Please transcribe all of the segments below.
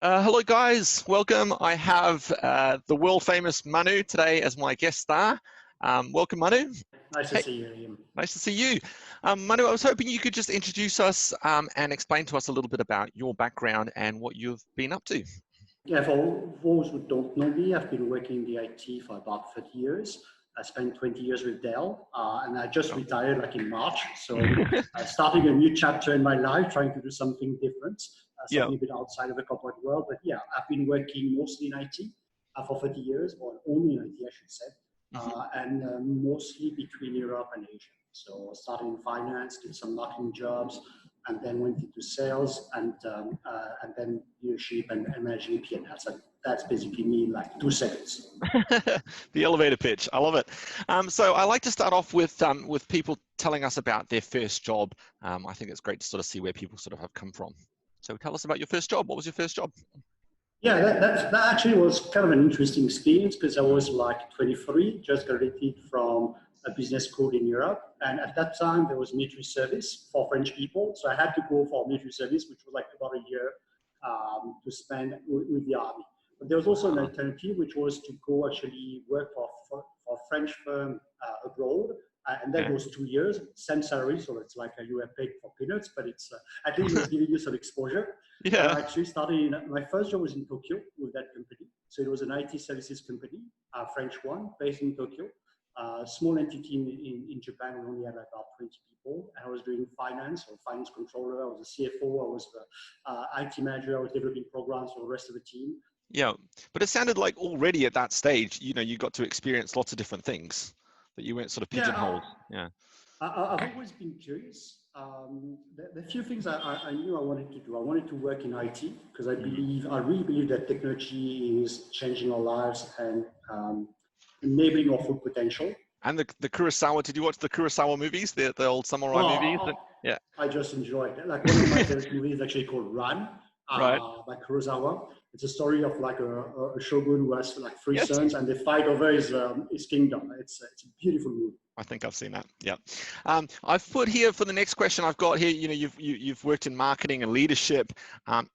Hello guys, welcome. I have the world famous Manu today as my guest star. Welcome Manu. Nice to Hey, see you, Ian. nice to see you. Manu, I was hoping you could just introduce us and explain to us a little bit about your background and what you've been up to. Yeah, for those who don't know me, I've been working in the IT for about 30 years. I spent 20 years with Dell, and I just retired like in March. So starting a new chapter in my life, trying to do something different, Yeah. something a bit outside of the corporate world. But yeah, I've been working mostly in IT for 30 years, or only in IT, I should say, and mostly between Europe and Asia. So starting in finance, did some marketing jobs, and then went into sales and then leadership and managing P&L. So that's basically me in like 2 seconds. The elevator pitch. I love it. So I like to start off with people telling us about their first job. I think it's great to sort of see where people sort of have come from. So tell us about your first job. What was your first job? Yeah, that actually was kind of an interesting experience because I was like 23, just graduated from a business school in Europe. And at that time, there was military service for French people. So I had to go for military service, which was like about a year to spend with the army. But there was also an alternative, which was to go actually work for a French firm abroad. And that was 2 years, same salary. So it's like you were paid for peanuts, but it's at least it's giving you some exposure. Yeah. I actually started my first job was in Tokyo with that company. So it was an IT services company, a French one based in Tokyo. Small entity in Japan. We only had about 20 people. And I was doing finance or finance controller. I was a CFO. I was the IT manager. I was developing programs for the rest of the team. Yeah, but it sounded like already at that stage, you got to experience lots of different things, that you weren't sort of pigeonholed. Yeah. I've always been curious. The few things I knew I wanted to do. I wanted to work in IT because I really believe that technology is changing our lives and enabling our full potential. And the Kurosawa, did you watch the Kurosawa movies, the old samurai movies? Yeah. I just enjoyed it. Like one of my favorite movies is actually called Run Right. by Kurosawa. It's a story of like a shogun who has like three sons and they fight over his kingdom. It's a beautiful movie. I think I've seen that. Yeah. I've put here for the next question I've got here, you've worked in marketing and leadership,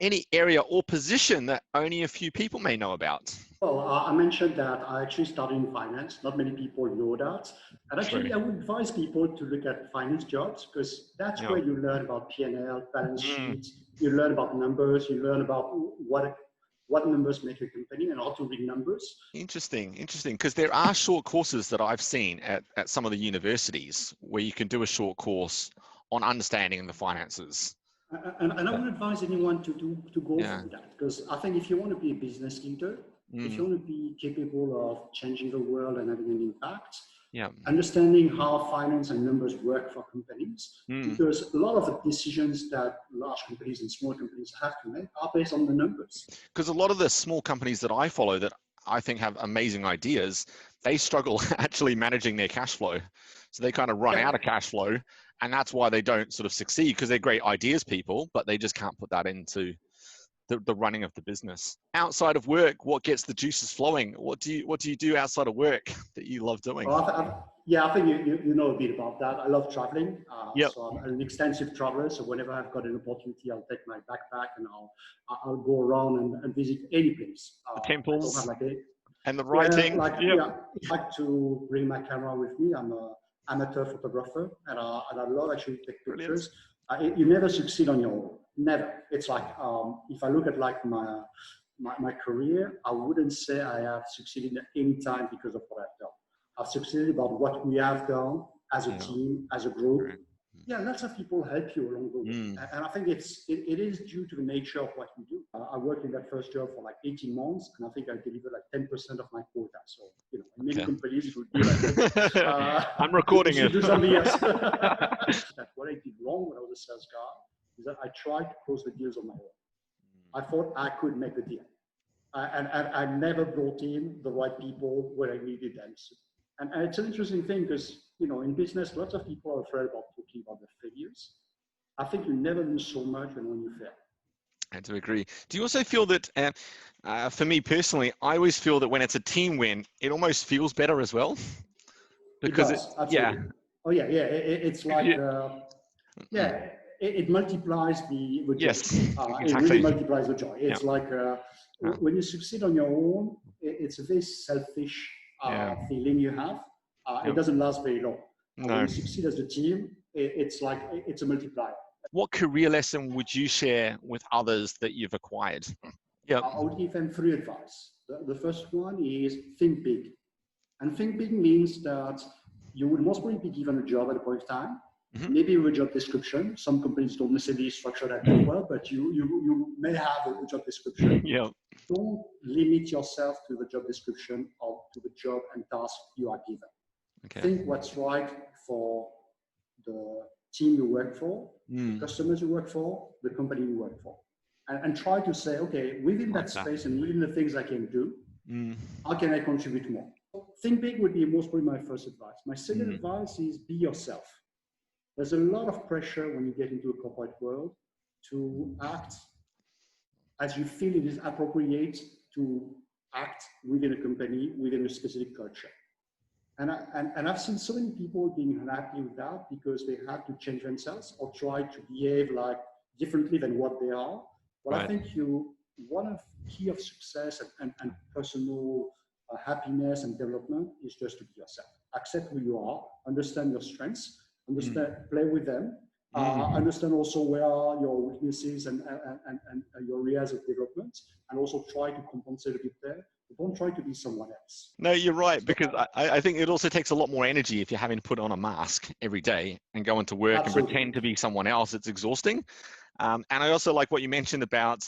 any area or position that only a few people may know about? Well, I mentioned that I actually started in finance. Not many people know that. And actually, I would advise people to look at finance jobs because that's where you learn about P&L, balance sheets, you learn about numbers, you learn about what numbers make a company and how to read numbers. Interesting. Because there are short courses that I've seen at some of the universities where you can do a short course on understanding the finances. And I would advise anyone to go for that because I think if you want to be a business leader, if you want to be capable of changing the world and having an impact, understanding how finance and numbers work for companies, because a lot of the decisions that large companies and small companies have to make are based on the numbers. Because a lot of the small companies that I follow that I think have amazing ideas, they struggle actually managing their cash flow. So they kind of run out of cash flow, and that's why they don't sort of succeed because they're great ideas people, but they just can't put that into the running of the business. Outside of work, what gets the juices flowing? What do you do outside of work that you love doing? Well, I think you know a bit about that. I love traveling. So I'm an extensive traveler. So whenever I've got an opportunity, I'll take my backpack and I'll go around and visit any place. The temples and the writing. I like to bring my camera with me. I'm an amateur photographer and I love actually take pictures. You never succeed on your own. Never. It's like if I look at like my career, I wouldn't say I have succeeded at any time because of what I've done. I've succeeded about what we have done as a team, as a group. Yeah, lots of people help you along the way. And I think it is due to the nature of what we do. I worked in that first job for like 18 months, and I think I delivered like 10% of my quota. So, in many companies, it would be like, I'm recording it. Do something else. That's what I did wrong when I was a sales guy, is that I tried to close the deals on my own. I thought I could make the deal. And I never brought in the right people when I needed them. And it's an interesting thing because, in business, lots of people are afraid about talking about their failures. I think you never lose so much when you fail. I do agree. Do you also feel that, for me personally, I always feel that when it's a team win, it almost feels better as well? Because it does, absolutely. Oh, yeah. It's like, it multiplies the joy. Yes, exactly. It really multiplies the joy. It's like Yeah. when you succeed on your own, it's a very selfish feeling you have. It doesn't last very long. No. When you succeed as a team, it's like it's a multiplier. What career lesson would you share with others that you've acquired? Yeah. I would give them 3 advice. The first one is think big. And think big means that you will most probably be given a job at a point of time. Maybe with a job description. Some companies don't necessarily structure that very well, but you may have a job description. Yeah. Don't limit yourself to the job description or to the job and task you are given. Okay. Think what's right for the team you work for, the customers you work for, the company you work for. And try to say, okay, within that space and within the things I can do, how can I contribute more? Think big would be most probably my first advice. My second advice is be yourself. There's a lot of pressure when you get into a corporate world to act as you feel it is appropriate to act within a company, within a specific culture. And I've seen so many people being unhappy with that because they had to change themselves or try to behave like differently than what they are. Well, I think one of the key of success and personal happiness and development is just to be yourself. Accept who you are, understand your strengths, play with them, understand also where are your weaknesses and your areas of development, and also try to compensate a bit there. But don't try to be someone else. No, you're right, because I think it also takes a lot more energy if you're having to put on a mask every day and go into work and pretend to be someone else. It's exhausting. And I also like what you mentioned about,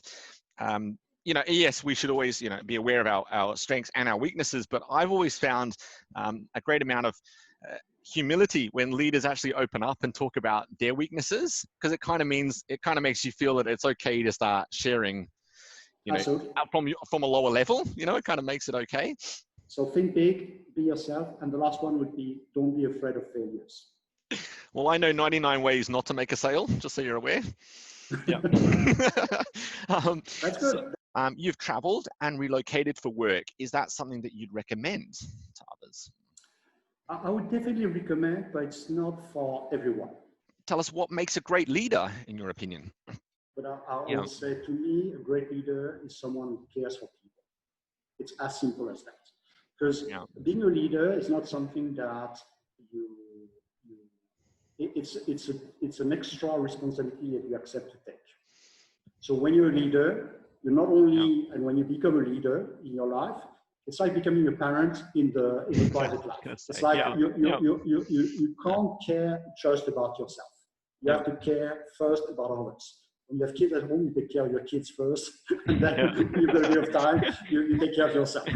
yes, we should always, be aware of our strengths and our weaknesses, but I've always found a great amount of humility when leaders actually open up and talk about their weaknesses, because it kind of makes you feel that it's okay to start sharing, from a lower level, it kind of makes it okay. So think big, be yourself. And the last one would be, don't be afraid of failures. Well, I know 99 ways not to make a sale, just so you're aware. Yeah. That's good. You've traveled and relocated for work. Is that something that you'd recommend to others? I would definitely recommend, but it's not for everyone. Tell us what makes a great leader, in your opinion. But I would say, to me, a great leader is someone who cares for people. It's as simple as that. Because being a leader is not something that it's an extra responsibility that you accept to take. So when you're a leader, you're not only, and when you become a leader in your life, it's like becoming a parent in the private life. It's like you can't care just about yourself. You have to care first about others. When you have kids at home, you take care of your kids first, and then you've got a bit of time, you take care of yourself.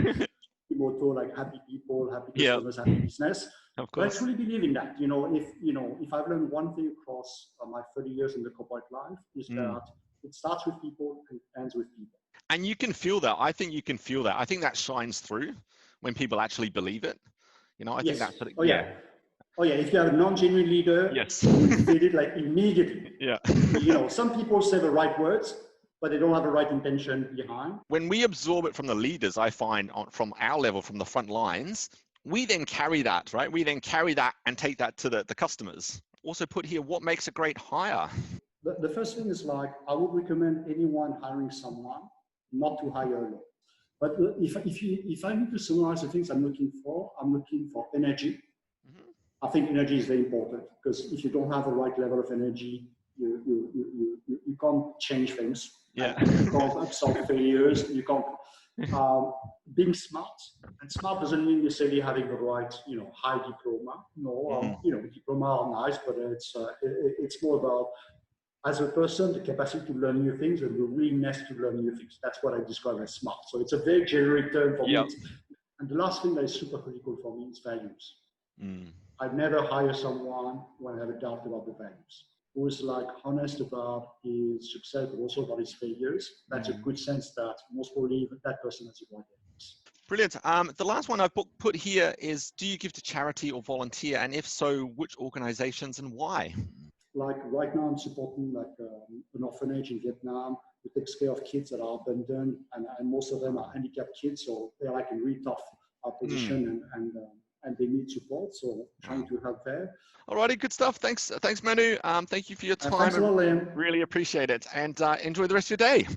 Motto like happy people, happy customers, happy business. Of course. But I truly believe in that. If I've learned one thing across my 30 years in the corporate life is that it starts with people and ends with people. And you can feel that. I think you can feel that. I think that shines through when people actually believe it. I think that's what it, Oh yeah, if you have a non-genuine leader, you feel it like immediately. Some people say the right words, but they don't have the right intention behind. When we absorb it from the leaders, I find from our level, from the front lines, we then carry that, right? We then carry that and take that to the customers. Also put here, what makes a great hire? The first thing is I would recommend anyone hiring someone not to hire alone. But if I need to summarize the things I'm looking for energy. I think energy is very important, because if you don't have the right level of energy, you can't change things. You can't absorb failures. You can't. Being smart, and smart doesn't mean necessarily having the right, high diploma. Diploma are nice, but it's more about, as a person, the capacity to learn new things and the willingness to learn new things. That's what I describe as smart. So it's a very generic term for me. And the last thing that is super critical for me is values. I'd never hire someone when I have a doubt about the values. Who is honest about his success, but also about his failures. That's a good sense that most probably that person has a right values. Brilliant. The last one I've put here is, do you give to charity or volunteer? And if so, which organizations and why? Right now, I'm supporting an orphanage in Vietnam who takes care of kids that are abandoned, and most of them are handicapped kids, so they're in a really tough position, and and they need support. So trying to help there. Alrighty, good stuff. Thanks, Manu. Thank you for your time. Thanks a lot, Liam. Really appreciate it, and enjoy the rest of your day.